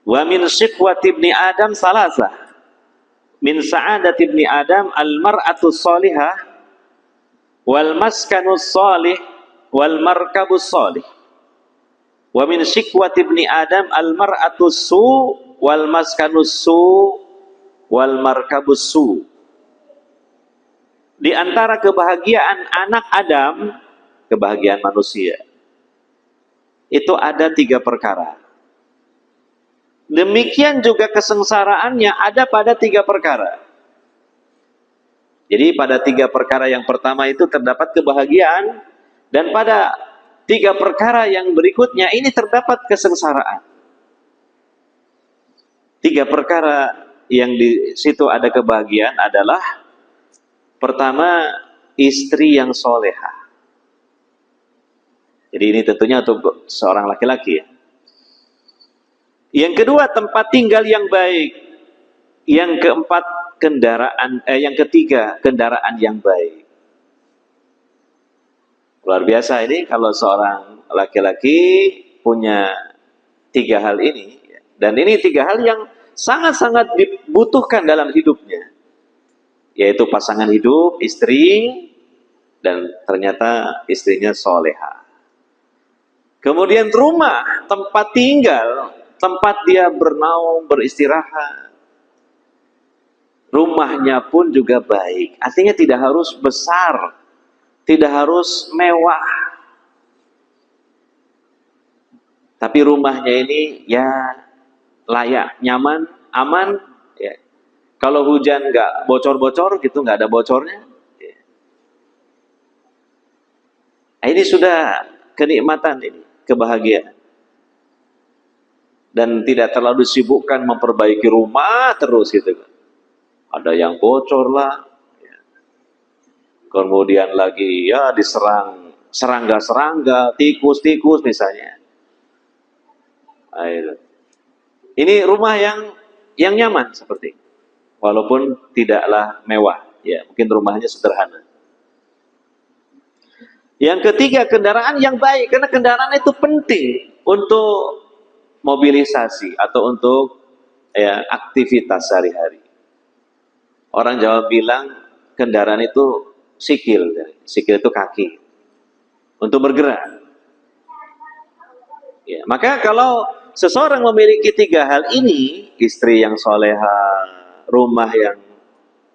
wa min syiqwati ibni Adam salasah. Min sa'adat ibni Adam al-mar'atus salihah wal maskanus salih wal markabus salih. Wa min syikwat ibni Adam al-mar'atus su wal maskanus su wal markabus su. Di antara kebahagiaan anak Adam, kebahagiaan manusia, itu ada 3 perkara. Demikian juga kesengsaraannya ada pada 3 perkara. Jadi pada 3 perkara yang pertama itu terdapat kebahagiaan, dan pada 3 perkara yang berikutnya ini terdapat kesengsaraan. 3 perkara yang di situ ada kebahagiaan adalah: pertama, istri yang soleha. Jadi ini tentunya untuk seorang laki-laki ya. Yang kedua, tempat tinggal yang baik. Yang keempat, yang ketiga, kendaraan yang baik. Luar biasa ini kalau seorang laki-laki punya 3 hal ini. Dan ini 3 hal yang sangat-sangat dibutuhkan dalam hidupnya. Yaitu pasangan hidup, istri, dan ternyata istrinya soleha. Kemudian rumah, tempat tinggal, tempat dia bernaung, beristirahat. Rumahnya pun juga baik. Artinya tidak harus besar, tidak harus mewah. Tapi rumahnya ini ya layak, nyaman, aman. Ya. Kalau hujan nggak bocor-bocor gitu, nggak ada bocornya. Ya. Nah, ini sudah kenikmatan ini, kebahagiaan. Dan tidak terlalu disibukkan memperbaiki rumah terus gitu kan. Ada yang bocor lah, ya. Kemudian lagi ya diserang serangga-serangga, tikus-tikus misalnya. Nah, ini rumah yang nyaman seperti, walaupun tidaklah mewah, ya mungkin rumahnya sederhana. Yang ketiga, kendaraan yang baik, karena kendaraan itu penting untuk mobilisasi atau untuk ya, aktivitas sehari-hari. Orang Jawa bilang kendaraan itu sikil, sikil itu kaki untuk bergerak. Ya, maka kalau seseorang memiliki 3 hal ini, istri yang soleha, rumah yang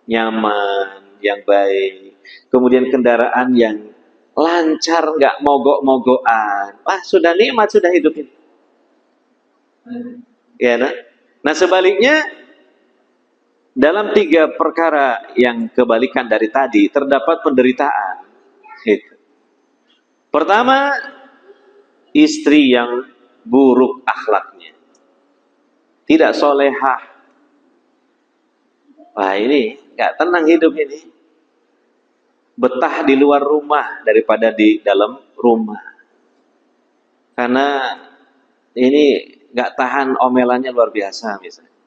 nyaman, yang baik, kemudian kendaraan yang lancar, nggak mogok-mogokan, wah sudah nikmat sudah hidup ini. Ya, nah sebaliknya dalam 3 perkara yang kebalikan dari tadi terdapat penderitaan. Pertama, istri yang buruk akhlaknya, tidak solehah. Wah ini nggak tenang hidup ini. Betah di luar rumah daripada di dalam rumah. Karena ini nggak tahan omelannya luar biasa misalnya.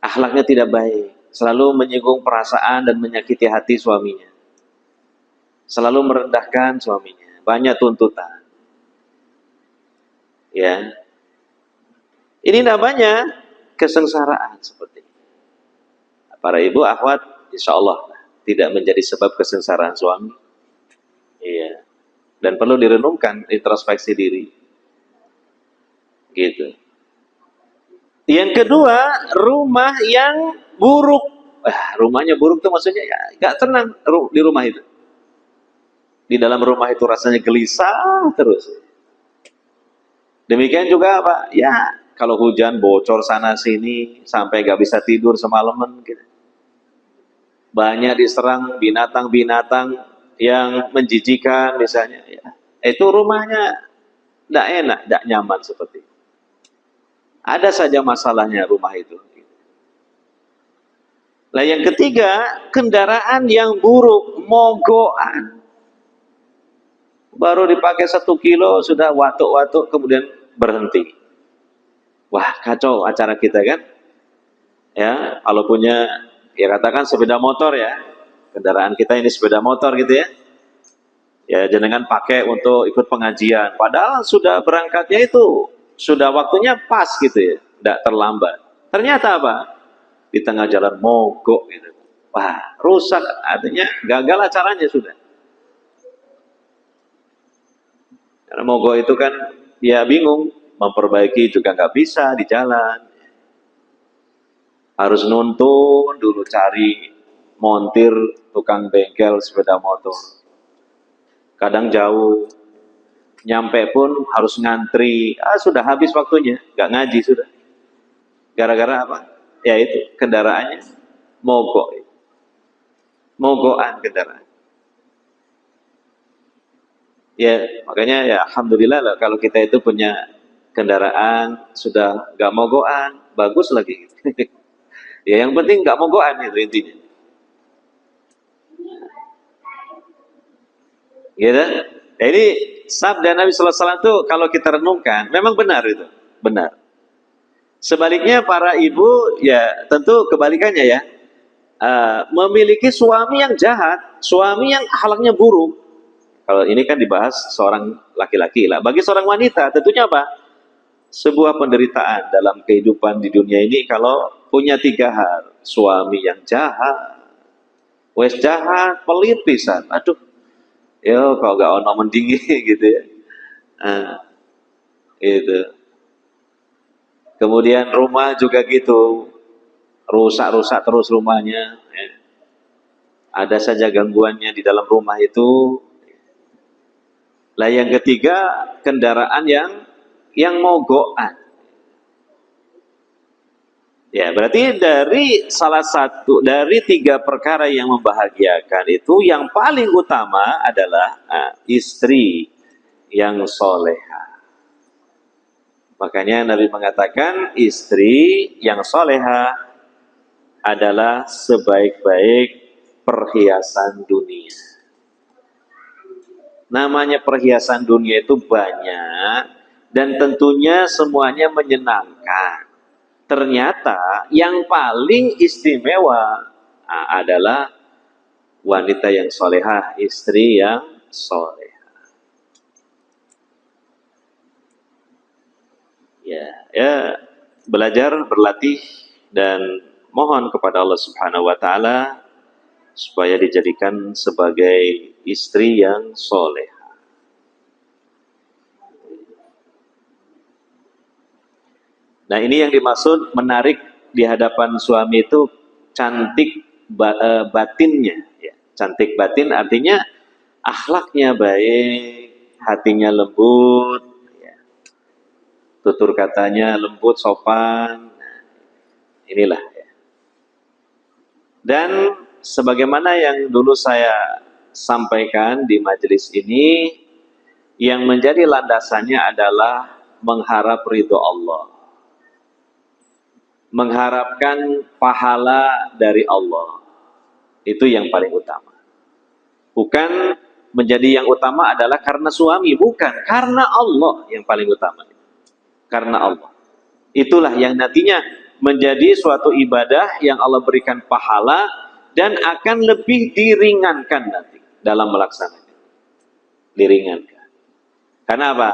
Akhlaknya tidak baik, selalu menyinggung perasaan dan menyakiti hati suaminya. Selalu merendahkan suaminya, banyak tuntutan. Ya. Ini namanya kesengsaraan seperti ini. Para ibu akhwat, insya Allah tidak menjadi sebab kesengsaraan suami. Iya. Dan perlu direnungkan, introspeksi diri. Gitu. Yang kedua, rumah yang buruk. Rumahnya buruk itu maksudnya ya gak tenang di rumah itu. Di dalam rumah itu rasanya gelisah terus. Demikian juga apa? Ya, kalau hujan bocor sana sini sampai gak bisa tidur semalaman gitu. Banyak diserang binatang-binatang yang menjijikan misalnya ya. Itu rumahnya tidak enak, tidak nyaman seperti itu. Ada saja masalahnya rumah itu. Nah yang ketiga, kendaraan yang buruk, mogokan. Baru dipakai 1 kilo sudah watuk-watuk kemudian berhenti. Wah kacau acara kita kan. Ya, kalau punya ya katakan sepeda motor ya. Kendaraan kita ini sepeda motor gitu ya. Ya jangan pakai untuk ikut pengajian. Padahal sudah berangkatnya itu sudah waktunya pas gitu ya, tidak terlambat. Ternyata apa? Di tengah jalan mogok gitu. Wah, rusak, artinya gagal acaranya sudah. Karena mogok itu kan ya bingung, memperbaiki juga nggak bisa di jalan. Harus nuntun dulu cari montir tukang bengkel sepeda motor. Kadang jauh, nyampe pun harus ngantri. Sudah habis waktunya, nggak ngaji sudah. Gara-gara apa? Ya itu, kendaraannya mogok. Mogokan kendaraan. Ya, makanya ya alhamdulillah lah kalau kita itu punya kendaraan sudah nggak mogokan, bagus lagi. Ya yang penting nggak mogokan itu intinya. Gitu. Jadi sabda Nabi Sallallahu Alaihi Wasallam itu kalau kita renungkan, memang benar itu, benar. Sebaliknya para ibu ya tentu kebalikannya ya, memiliki suami yang jahat, suami yang akhlaknya buruk. Kalau ini kan dibahas seorang laki-laki lah. Bagi seorang wanita tentunya apa? Sebuah penderitaan dalam kehidupan di dunia ini kalau punya 3 hal. Suami yang jahat, wes jahat, pelit pisan. Aduh, yo kalau gak ono mendingi gitu ya. Itu. Kemudian rumah juga gitu, rusak-rusak terus rumahnya. Ya. Ada saja gangguannya di dalam rumah itu. Lah yang ketiga kendaraan yang mogokan. Ya berarti dari salah satu dari 3 perkara yang membahagiakan itu yang paling utama adalah istri yang soleha. Makanya Nabi mengatakan istri yang soleha adalah sebaik-baik perhiasan dunia. Namanya perhiasan dunia itu banyak dan tentunya semuanya menyenangkan. Ternyata yang paling istimewa adalah wanita yang solehah, istri yang solehah. Ya, belajar, berlatih dan mohon kepada Allah Subhanahu wa taala supaya dijadikan sebagai istri yang soleha. Nah ini yang dimaksud menarik di hadapan suami itu cantik batinnya. Ya. Cantik batin artinya akhlaknya baik, hatinya lembut, ya. Tutur katanya lembut, sopan. Nah, inilah. Ya. Dan sebagaimana yang dulu saya sampaikan di majelis ini, yang menjadi landasannya adalah mengharap ridho Allah, mengharapkan pahala dari Allah. Itu yang paling utama. Bukan menjadi yang utama adalah karena suami, bukan, karena Allah yang paling utama. Karena Allah. Itulah yang nantinya menjadi suatu ibadah yang Allah berikan pahala dan akan lebih diringankan nanti dalam melaksanakan. Diringankan. Karena apa?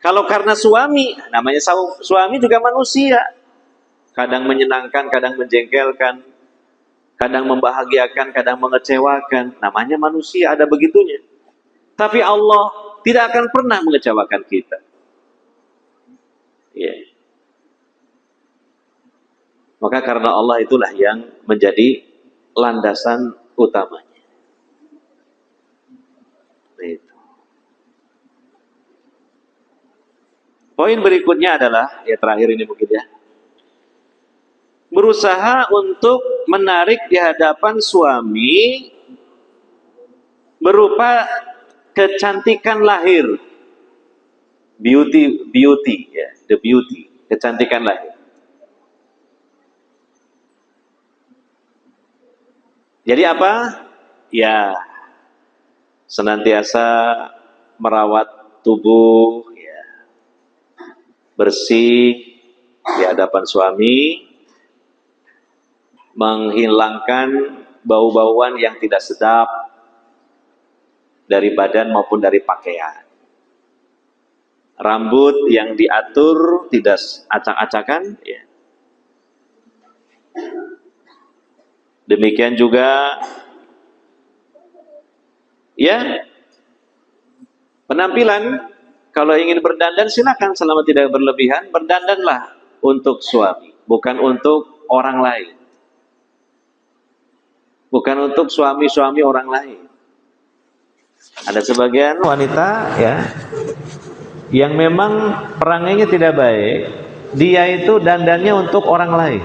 Kalau karena suami, namanya suami juga manusia. Kadang menyenangkan, kadang menjengkelkan, kadang membahagiakan, kadang mengecewakan. Namanya manusia, ada begitunya. Tapi Allah tidak akan pernah mengecewakan kita. Ya. Maka karena Allah itulah yang menjadi landasan utamanya. Itu. Poin berikutnya adalah, ya terakhir ini mungkin ya, berusaha untuk menarik di hadapan suami berupa kecantikan lahir, beauty ya, the beauty, kecantikan lahir. Jadi apa? Ya, senantiasa merawat tubuh, ya, bersih di hadapan suami, menghilangkan bau-bauan yang tidak sedap dari badan maupun dari pakaian. Rambut yang diatur tidak acak-acakan, ya. Demikian juga ya penampilan, kalau ingin berdandan silakan selama tidak berlebihan, berdandanlah untuk suami, bukan untuk orang lain. bukan untuk suami-suami orang lain. Ada sebagian wanita ya yang memang perangainya tidak baik, dia itu dandannya untuk orang lain,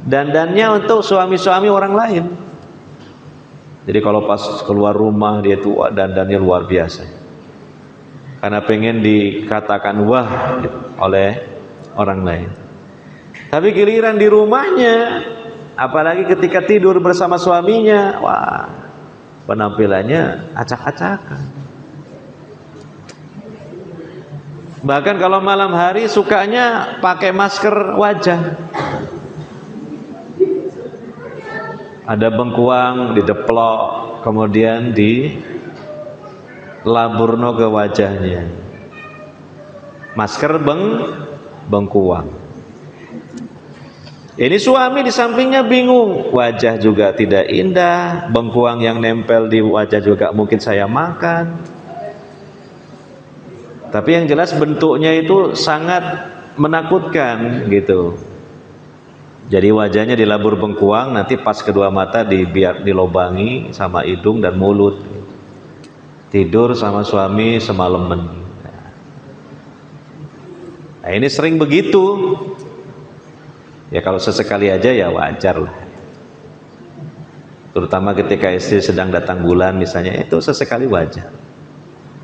dandannya untuk suami-suami orang lain. Jadi kalau pas keluar rumah dia itu dandannya luar biasa, karena pengen dikatakan wah oleh orang lain. Tapi giliran di rumahnya, apalagi ketika tidur bersama suaminya, wah, penampilannya acak-acakan. Bahkan kalau malam hari sukanya pakai masker wajah. Ada bengkuang dideplok, kemudian dilaburno ke wajahnya. Masker bengkuang. Ini suami di sampingnya bingung, wajah juga tidak indah, bengkuang yang nempel di wajah juga mungkin saya makan. Tapi yang jelas bentuknya itu sangat menakutkan gitu. Jadi wajahnya dilabur bengkuang, nanti pas kedua mata biar dilobangi sama hidung dan mulut. Tidur sama suami semalaman. Nah, ini sering begitu. Ya kalau sesekali aja ya wajar lah. Terutama ketika istri sedang datang bulan misalnya, itu sesekali wajar.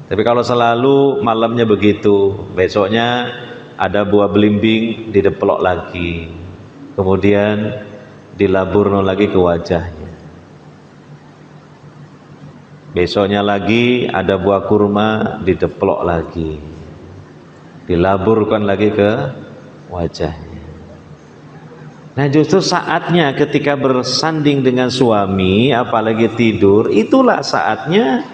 Tapi kalau selalu malamnya begitu, besoknya ada buah belimbing dideplok lagi, kemudian dilaburno lagi ke wajahnya. Besoknya lagi ada buah kurma dideplok lagi, dilaburkan lagi ke wajahnya. Nah justru saatnya ketika bersanding dengan suami, apalagi tidur, itulah saatnya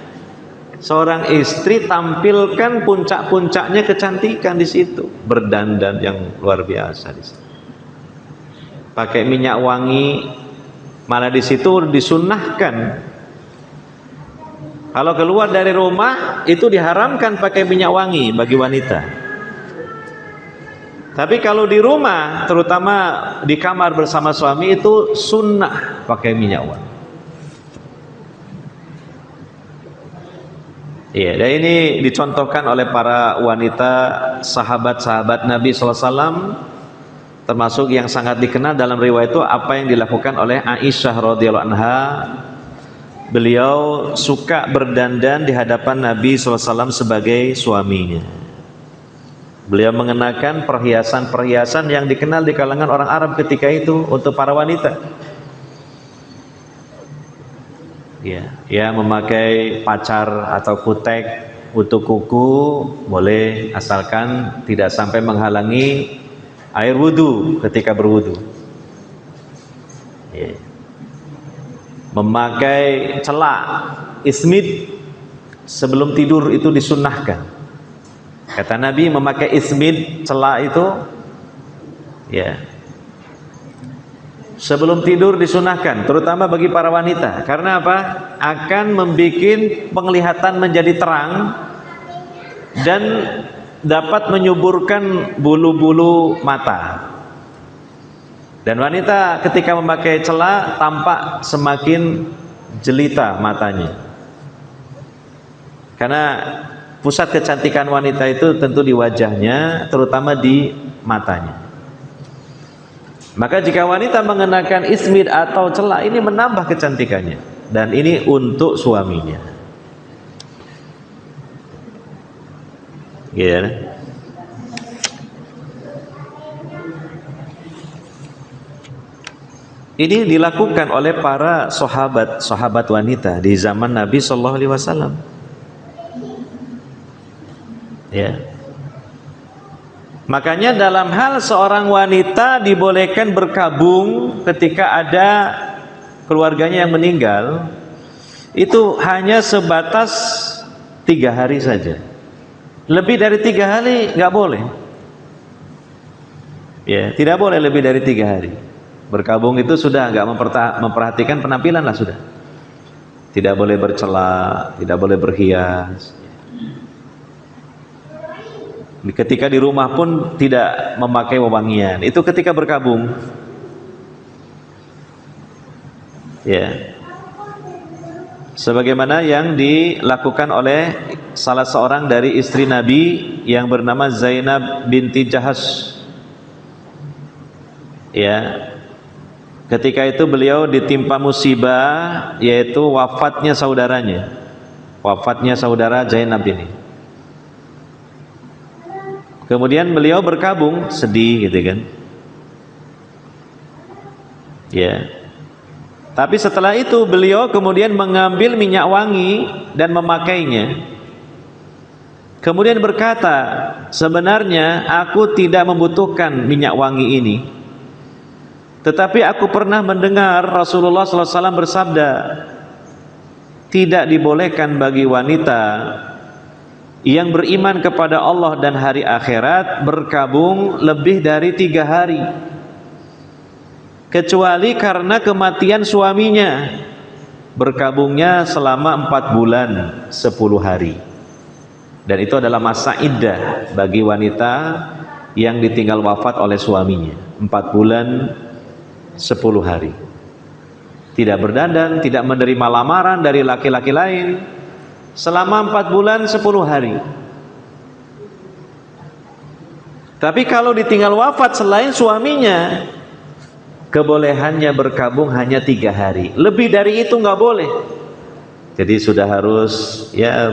seorang istri tampilkan puncak-puncaknya kecantikan di situ, berdandan yang luar biasa di situ. Pakai minyak wangi, malah di situ disunnahkan. Kalau keluar dari rumah itu diharamkan pakai minyak wangi bagi wanita. Tapi kalau di rumah, terutama di kamar bersama suami, itu sunnah pakai minyak wangi. Iya, dan ini dicontohkan oleh para wanita sahabat-sahabat Nabi SAW, termasuk yang sangat dikenal dalam riwayat itu apa yang dilakukan oleh Aisyah radhiyallahu anha. Beliau suka berdandan di hadapan Nabi SAW sebagai suaminya. Beliau mengenakan perhiasan-perhiasan yang dikenal di kalangan orang Arab ketika itu untuk para wanita. Ya, memakai pacar atau kutek untuk kuku boleh, asalkan tidak sampai menghalangi air wudhu ketika berwudhu. Ya. Memakai celak ismid sebelum tidur itu disunnahkan. Kata Nabi, memakai ismid, celak itu ya sebelum tidur disunahkan, terutama bagi para wanita. Karena apa? Akan membuat penglihatan menjadi terang dan dapat menyuburkan bulu-bulu mata. Dan wanita ketika memakai celak tampak semakin jelita matanya. Karena pusat kecantikan wanita itu tentu di wajahnya, terutama di matanya. Maka jika wanita mengenakan ismid atau celak, ini menambah kecantikannya, dan ini untuk suaminya. Gitu. Ini dilakukan oleh para sahabat wanita di zaman Nabi Shallallahu Alaihi Wasallam. Ya. Makanya dalam hal seorang wanita dibolehkan berkabung ketika ada keluarganya yang meninggal, itu hanya sebatas 3 hari saja. Lebih dari 3 hari nggak boleh. Ya, tidak boleh lebih dari 3 hari. Berkabung itu sudah nggak memperhatikan penampilan lah sudah. Tidak boleh bercela, tidak boleh berhias. Ketika di rumah pun tidak memakai wewangian. Itu ketika berkabung. Ya. Sebagaimana yang dilakukan oleh salah seorang dari istri Nabi yang bernama Zainab binti Jahash. Ya. Ketika itu beliau ditimpa musibah, yaitu wafatnya saudaranya. Wafatnya saudara Zainab ini. Kemudian beliau berkabung, sedih gitu kan. Ya. Tapi setelah itu beliau kemudian mengambil minyak wangi dan memakainya. Kemudian berkata, sebenarnya aku tidak membutuhkan minyak wangi ini. Tetapi aku pernah mendengar Rasulullah SAW bersabda, tidak dibolehkan bagi wanita yang beriman kepada Allah dan hari akhirat berkabung lebih dari 3 hari, kecuali karena kematian suaminya. Berkabungnya selama 4 bulan 10 hari. Dan itu adalah masa iddah bagi wanita yang ditinggal wafat oleh suaminya, 4 bulan 10 hari. Tidak berdandan, tidak menerima lamaran dari laki-laki lain selama 4 bulan 10 hari. Tapi kalau ditinggal wafat selain suaminya, kebolehannya berkabung hanya 3 hari. Lebih dari itu nggak boleh. Jadi sudah harus ya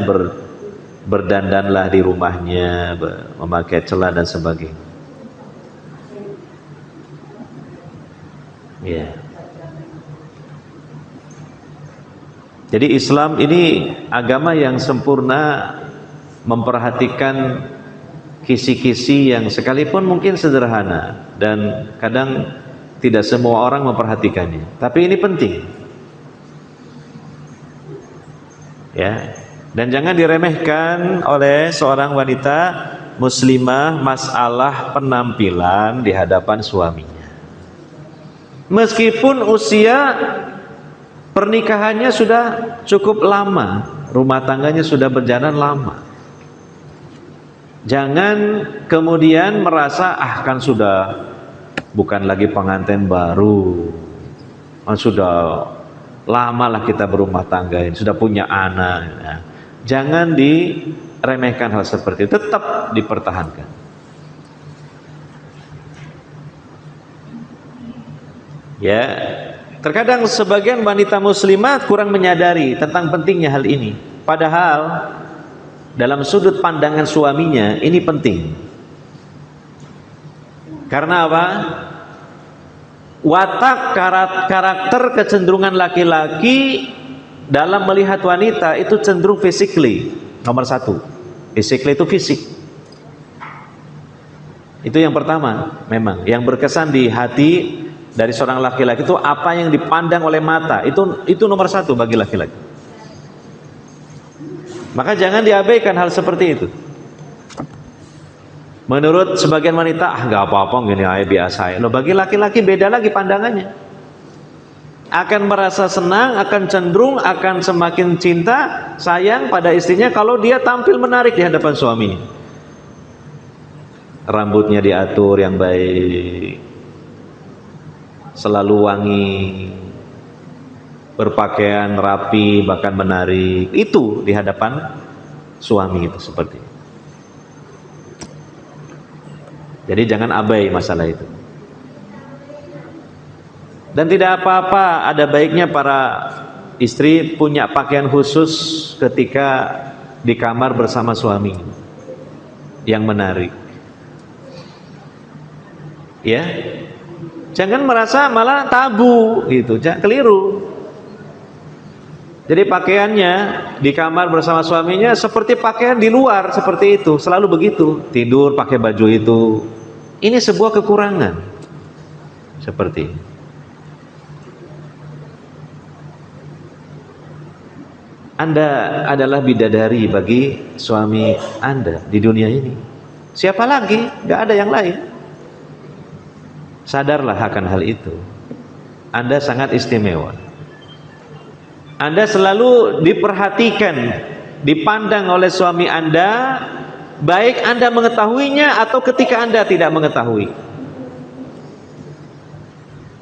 berdandanlah di rumahnya, memakai celana dan sebagainya. Ya. Jadi Islam ini agama yang sempurna, memperhatikan kisi-kisi yang sekalipun mungkin sederhana dan kadang tidak semua orang memperhatikannya. Tapi ini penting. Ya. Dan jangan diremehkan oleh seorang wanita muslimah masalah penampilan di hadapan suaminya. Meskipun usia pernikahannya sudah cukup lama, rumah tangganya sudah berjalan lama, jangan kemudian merasa kan sudah bukan lagi pengantin baru, sudah lama lah kita berumah tangga ini, sudah punya anak. Nah, jangan diremehkan hal seperti itu, tetap dipertahankan. Ya, terkadang sebagian wanita muslimat kurang menyadari tentang pentingnya hal ini. Padahal dalam sudut pandangan suaminya ini penting. Karena apa? Watak karakter kecenderungan laki-laki dalam melihat wanita itu cenderung physically. Nomor 1, physically itu fisik. Itu yang pertama, memang yang berkesan di hati dari seorang laki-laki itu apa yang dipandang oleh mata, itu nomor 1 bagi laki-laki. Maka jangan diabaikan hal seperti itu. Menurut sebagian wanita, nggak apa-apa, gini aja biasa. Loh, bagi laki-laki beda lagi pandangannya. Akan merasa senang, akan cenderung, akan semakin cinta, sayang pada istrinya kalau dia tampil menarik di hadapan suaminya. Rambutnya diatur yang baik, selalu wangi, berpakaian rapi, bahkan menarik. Itu di hadapan suami itu seperti itu. Jadi jangan abai masalah itu. Dan tidak apa-apa, ada baiknya para istri punya pakaian khusus ketika di kamar bersama suami yang menarik. Ya. Jangan merasa malah tabu gitu, jangan keliru. Jadi pakaiannya di kamar bersama suaminya seperti pakaian di luar, seperti itu, selalu begitu, tidur pakai baju itu. Ini sebuah kekurangan. Seperti ini. Anda adalah bidadari bagi suami Anda di dunia ini. Siapa lagi? Gak ada yang lain. Sadarlah akan hal itu. Anda sangat istimewa. Anda selalu diperhatikan, dipandang oleh suami Anda, baik Anda mengetahuinya atau ketika Anda tidak mengetahui.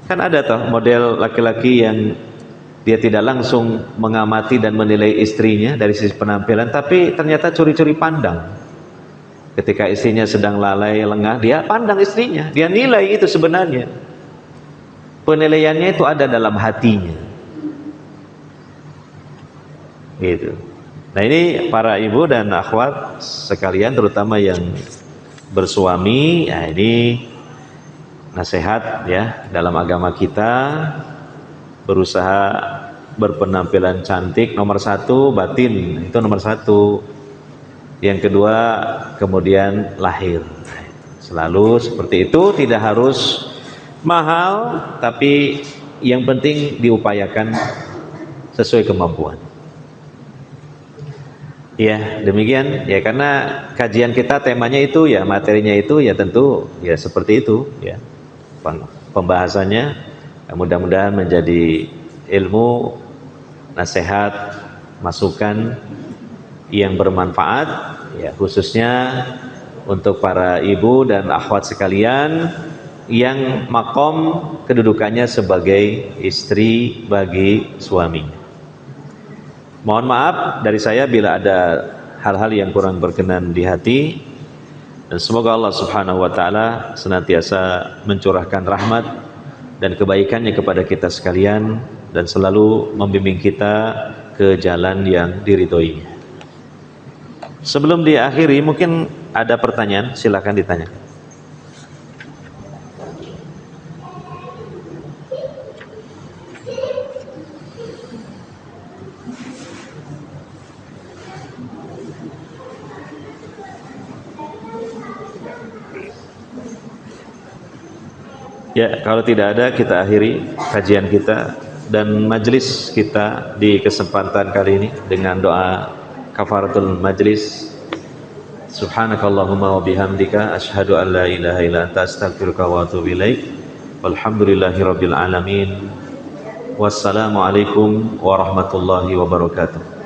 Kan ada toh model laki-laki yang dia tidak langsung mengamati dan menilai istrinya dari sisi penampilan, tapi ternyata curi-curi pandang. Ketika istrinya sedang lalai lengah, dia pandang istrinya, dia nilai itu sebenarnya. Penilaiannya itu ada dalam hatinya. Gitu. Nah, ini para ibu dan akhwat sekalian, terutama yang bersuami, ya ini nasihat ya dalam agama kita, berusaha berpenampilan cantik. Nomor satu batin, itu nomor satu. Yang kedua kemudian lahir. Selalu seperti itu, tidak harus mahal, tapi yang penting diupayakan sesuai kemampuan. Ya, demikian ya, karena kajian kita temanya itu ya, materinya itu ya tentu ya seperti itu ya. Pembahasannya mudah-mudahan menjadi ilmu, nasihat, masukan yang bermanfaat ya, khususnya untuk para ibu dan akhwat sekalian yang makom kedudukannya sebagai istri bagi suaminya. Mohon maaf dari saya bila ada hal-hal yang kurang berkenan di hati, dan semoga Allah Subhanahu wa taala senantiasa mencurahkan rahmat dan kebaikannya kepada kita sekalian dan selalu membimbing kita ke jalan yang diridhoinya. Sebelum diakhiri, mungkin ada pertanyaan, silakan ditanya. Ya, kalau tidak ada, kita akhiri kajian kita dan majelis kita di kesempatan kali ini dengan doa kafaratul majlis. Subhanakallahumma wa bihamdika asyhadu an la ilaha illa anta astaghfiruka wa atubu ilaik. Walhamdulillahirabbil alamin. Wassalamualaikum warahmatullahi wabarakatuh.